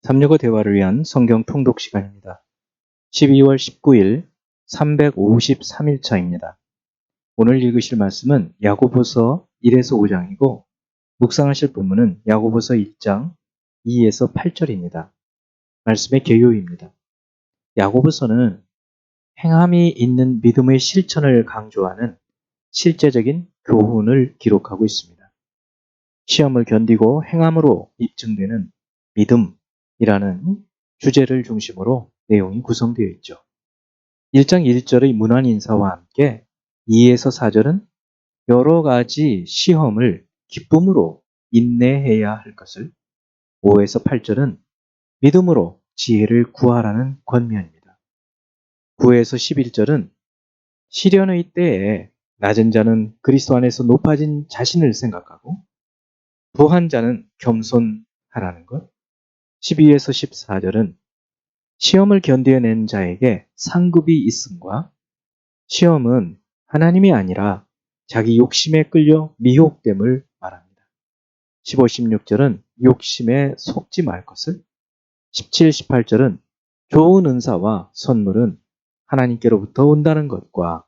삼육오 대화를 위한 성경 통독 시간입니다. 12월 19일 353일차입니다. 오늘 읽으실 말씀은 야고보서 1에서 5장이고 묵상하실 본문은 야고보서 1장 2에서 8절입니다. 말씀의 개요입니다. 야고보서는 행함이 있는 믿음의 실천을 강조하는 실제적인 교훈을 기록하고 있습니다. 시험을 견디고 행함으로 입증되는 믿음이라는 주제를 중심으로 내용이 구성되어 있죠. 1장 1절의 문안 인사와 함께 2에서 4절은 여러 가지 시험을 기쁨으로 인내해야 할 것을, 5에서 8절은 믿음으로 지혜를 구하라는 권면입니다. 9에서 11절은 시련의 때에 낮은 자는 그리스도 안에서 높아진 자신을 생각하고 부한 자는 겸손하라는 것, 12에서 14절은 시험을 견뎌낸 자에게 상급이 있음과 시험은 하나님이 아니라 자기 욕심에 끌려 미혹됨을 말합니다. 15, 16절은 욕심에 속지 말 것을, 17, 18절은 좋은 은사와 선물은 하나님께로부터 온다는 것과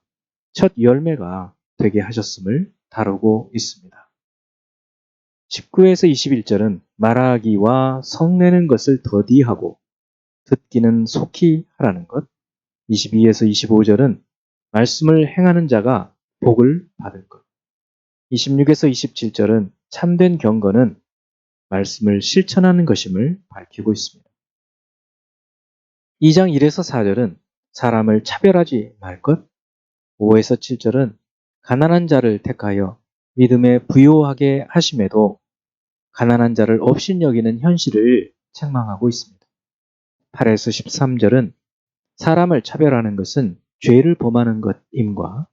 첫 열매가 되게 하셨음을 다루고 있습니다. 19에서 21절은 말하기와 성내는 것을 더디하고 듣기는 속히 하라는 것, 22에서 25절은 말씀을 행하는 자가 복을 받을 것, 26에서 27절은 참된 경건은 말씀을 실천하는 것임을 밝히고 있습니다. 2장 1에서 4절은 사람을 차별하지 말 것, 5에서 7절은 가난한 자를 택하여 믿음에 부요하게 하심에도 가난한 자를 업신여기는 현실을 책망하고 있습니다. 8에서 13절은 사람을 차별하는 것은 죄를 범하는 것임과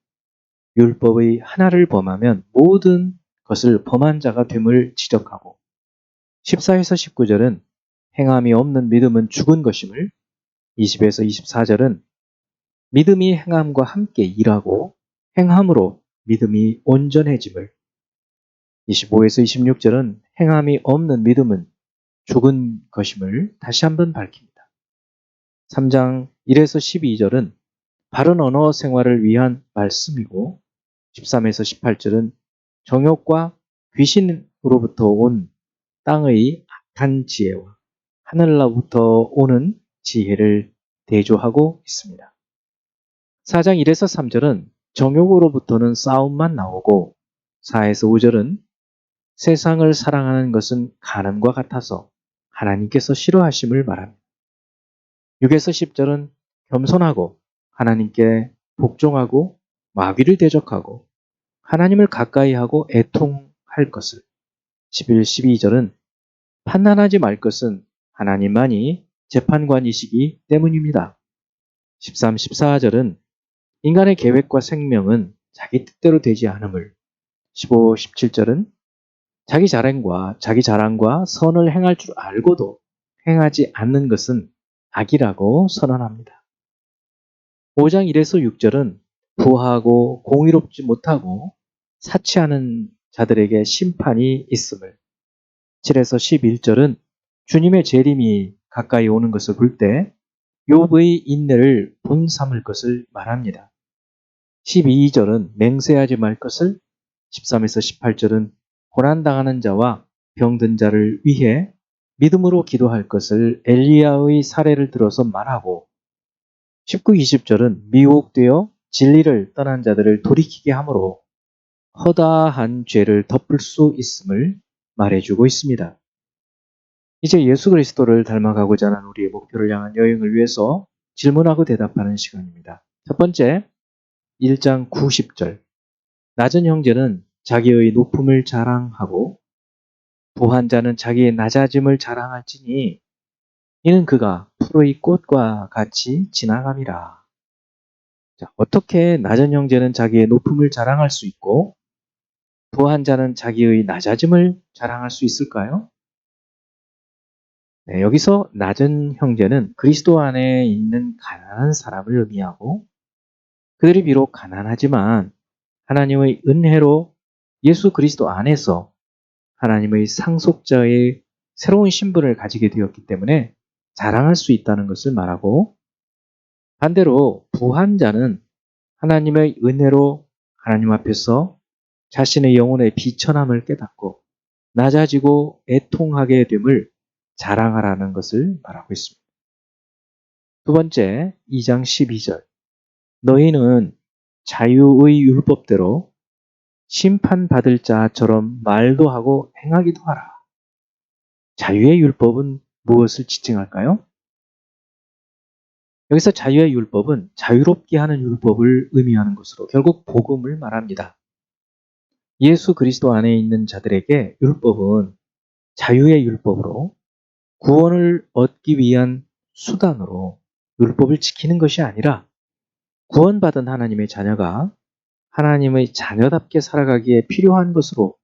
율법의 하나를 범하면 모든 것을 범한 자가 됨을 지적하고, 14에서 19절은 행함이 없는 믿음은 죽은 것임을, 20에서 24절은 믿음이 행함과 함께 일하고 행함으로 믿음이 온전해짐을, 25에서 26절은 행함이 없는 믿음은 죽은 것임을 다시 한번 밝힙니다. 3장 1에서 12절은 바른 언어 생활을 위한 말씀이고, 13에서 18절은 정욕과 귀신으로부터 온 땅의 악한 지혜와 하늘로부터 오는 지혜를 대조하고 있습니다. 4장 1에서 3절은 정욕으로부터는 싸움만 나오고, 4에서 5절은 세상을 사랑하는 것은 간음과 같아서 하나님께서 싫어하심을 말합니다. 6에서 10절은 겸손하고 하나님께 복종하고 마귀를 대적하고 하나님을 가까이 하고 애통할 것을, 11, 12절은 판단하지 말 것은 하나님만이 재판관이시기 때문입니다. 13, 14절은 인간의 계획과 생명은 자기 뜻대로 되지 않음을, 15, 17절은 자기 자랑과 선을 행할 줄 알고도 행하지 않는 것은 악이라고 선언합니다. 5장 1에서 6절은 부하고 공의롭지 못하고 사치하는 자들에게 심판이 있음을, 7에서 11절은 주님의 재림이 가까이 오는 것을 볼 때 욥의 인내를 본 삼을 것을 말합니다. 12절은 맹세하지 말 것을, 13에서 18절은 고난당하는 자와 병든 자를 위해 믿음으로 기도할 것을 엘리야의 사례를 들어서 말하고, 19, 20절은 미혹되어 진리를 떠난 자들을 돌이키게 함으로 허다한 죄를 덮을 수 있음을 말해주고 있습니다. 이제 예수 그리스도를 닮아가고자 하는 우리의 목표를 향한 여행을 위해서 질문하고 대답하는 시간입니다. 첫 번째, 1장 90절. 낮은 형제는 자기의 높음을 자랑하고 부한 자는 자기의 낮아짐을 자랑할지니 이는 그가 푸르의 꽃과 같이 지나감이라. 자, 어떻게 낮은 형제는 자기의 높음을 자랑할 수 있고 부한 자는 자기의 낮아짐을 자랑할 수 있을까요? 네, 여기서 낮은 형제는 그리스도 안에 있는 가난한 사람을 의미하고, 그들이 비록 가난하지만 하나님의 은혜로 예수 그리스도 안에서 하나님의 상속자의 새로운 신분을 가지게 되었기 때문에 자랑할 수 있다는 것을 말하고, 반대로 부한 자는 하나님의 은혜로 하나님 앞에서 자신의 영혼의 비천함을 깨닫고 낮아지고 애통하게 됨을 자랑하라는 것을 말하고 있습니다. 두 번째, 2장 12절. 너희는 자유의 율법대로 심판받을 자처럼 말도 하고 행하기도 하라. 자유의 율법은 무엇을 지칭할까요? 여기서 자유의 율법은 자유롭게 하는 율법을 의미하는 것으로 결국 복음을 말합니다. 예수 그리스도 안에 있는 자들에게 율법은 자유의 율법으로 구원을 얻기 위한 수단으로 율법을 지키는 것이 아니라 구원받은 하나님의 자녀가 하나님의 자녀답게 살아가기에 필요한 것으로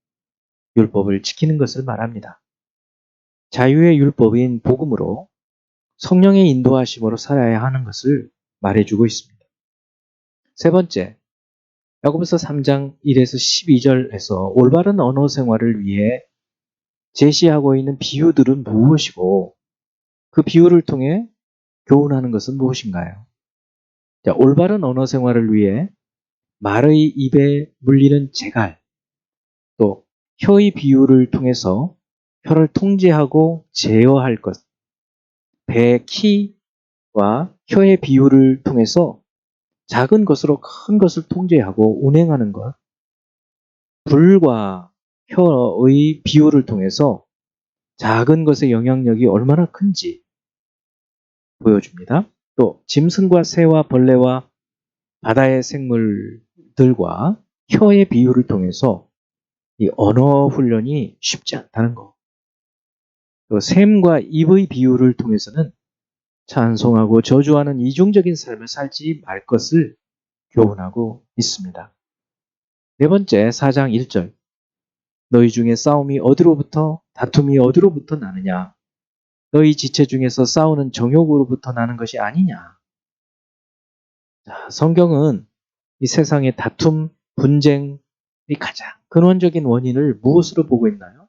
율법을 지키는 것을 말합니다. 자유의 율법인 복음으로 성령의 인도하심으로 살아야 하는 것을 말해주고 있습니다. 세 번째, 야고보서 3장 1에서 12절에서 올바른 언어 생활을 위해 제시하고 있는 비유들은 무엇이고 그 비유를 통해 교훈하는 것은 무엇인가요? 자, 올바른 언어 생활을 위해 말의 입에 물리는 재갈, 또 혀의 비유를 통해서 혀를 통제하고 제어할 것, 배 키와 혀의 비유를 통해서 작은 것으로 큰 것을 통제하고 운행하는 것, 불과 혀의 비유를 통해서 작은 것의 영향력이 얼마나 큰지 보여줍니다. 또 짐승과 새와 벌레와 바다의 생물들과 혀의 비유를 통해서 이 언어 훈련이 쉽지 않다는 것. 또 샘과 입의 비유를 통해서는 찬송하고 저주하는 이중적인 삶을 살지 말 것을 교훈하고 있습니다. 네 번째, 4장 1절. 너희 중에 싸움이 어디로부터, 다툼이 어디로부터 나느냐? 너희 지체 중에서 싸우는 정욕으로부터 나는 것이 아니냐? 자, 성경은 이 세상의 다툼, 분쟁의 가장 근원적인 원인을 무엇으로 보고 있나요?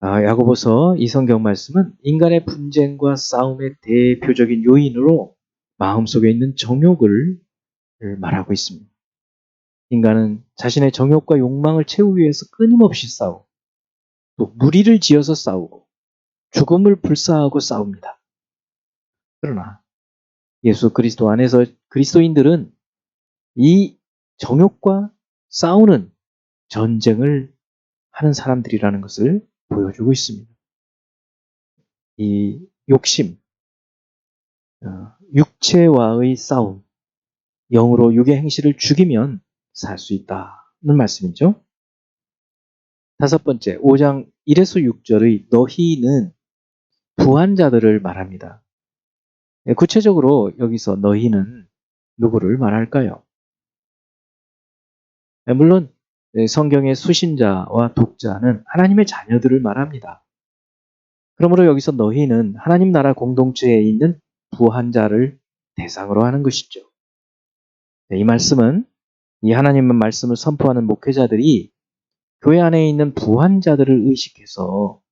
야고보서 이 성경 말씀은 인간의 분쟁과 싸움의 대표적인 요인으로 마음속에 있는 정욕을 말하고 있습니다. 인간은 자신의 정욕과 욕망을 채우기 위해서 끊임없이 싸우고 또 무리를 지어서 싸우고 죽음을 불사하고 싸웁니다. 그러나 예수 그리스도 안에서 그리스도인들은 이 정욕과 싸우는 전쟁을 하는 사람들이라는 것을 보여주고 있습니다. 이 욕심, 육체와의 싸움, 영으로 육의 행실을 죽이면 살 수 있다는 말씀이죠. 다섯 번째, 5장 1에서 6절의 너희는 부한 자들을 말합니다. 구체적으로 여기서 너희는 누구를 말할까요? 물론 성경의 수신자와 독자는 하나님의 자녀들을 말합니다. 그러므로 여기서 너희는 하나님 나라 공동체에 있는 부한 자를 대상으로 하는 것이죠. 이 말씀은 이 하나님의 말씀을 선포하는 목회자들이 교회 안에 있는 부한 자들을 의식해서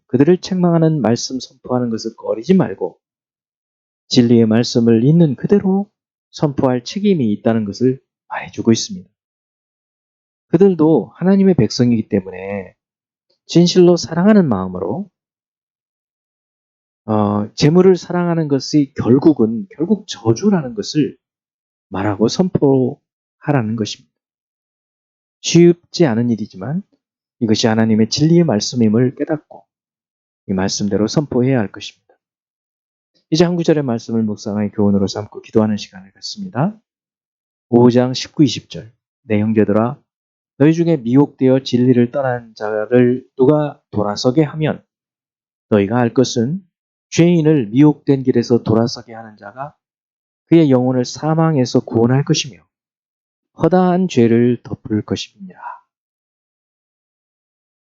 그들을 책망하는 말씀 선포하는 것을 꺼리지 말고 진리의 말씀을 있는 그대로 선포할 책임이 있다는 것을 말해주고 있습니다. 그들도 하나님의 백성이기 때문에 진실로 사랑하는 마음으로 재물을 사랑하는 것이 결국 저주라는 것을 말하고 선포하라는 것입니다. 쉽지 않은 일이지만 이것이 하나님의 진리의 말씀임을 깨닫고 이 말씀대로 선포해야 할 것입니다. 이제 한 구절의 말씀을 묵상의 교훈으로 삼고 기도하는 시간을 갖습니다. 5장 19, 20절. 내 형제들아 너희 중에 미혹되어 진리를 떠난 자를 누가 돌아서게 하면 너희가 알 것은 죄인을 미혹된 길에서 돌아서게 하는 자가 그의 영혼을 사망에서 구원할 것이며 허다한 죄를 덮을 것입니다.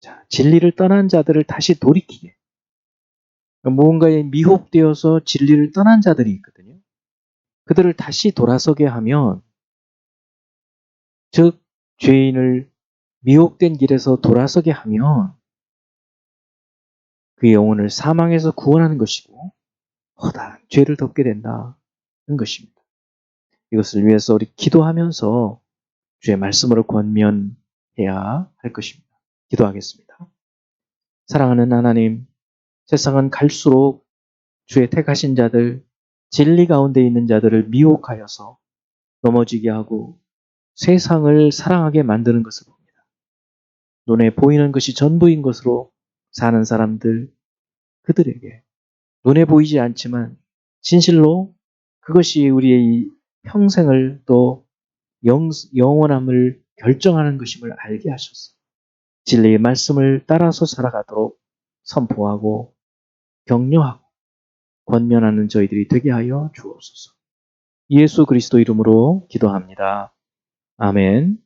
자, 진리를 떠난 자들을 다시 돌이키게. 무언가에 미혹되어서 진리를 떠난 자들이 있거든요. 그들을 다시 돌아서게 하면 즉 죄인을 미혹된 길에서 돌아서게 하면 그 영혼을 사망에서 구원하는 것이고 허다한 죄를 덮게 된다는 것입니다. 이것을 위해서 우리 기도하면서 주의 말씀으로 권면해야 할 것입니다. 기도하겠습니다. 사랑하는 하나님, 세상은 갈수록 주의 택하신 자들, 진리 가운데 있는 자들을 미혹하여서 넘어지게 하고 세상을 사랑하게 만드는 것을 봅니다. 눈에 보이는 것이 전부인 것으로 사는 사람들, 그들에게 눈에 보이지 않지만 진실로 그것이 우리의 이 평생을 또 영원함을 결정하는 것임을 알게 하셔서 진리의 말씀을 따라서 살아가도록 선포하고 격려하고 권면하는 저희들이 되게 하여 주옵소서. 예수 그리스도 이름으로 기도합니다. 아멘.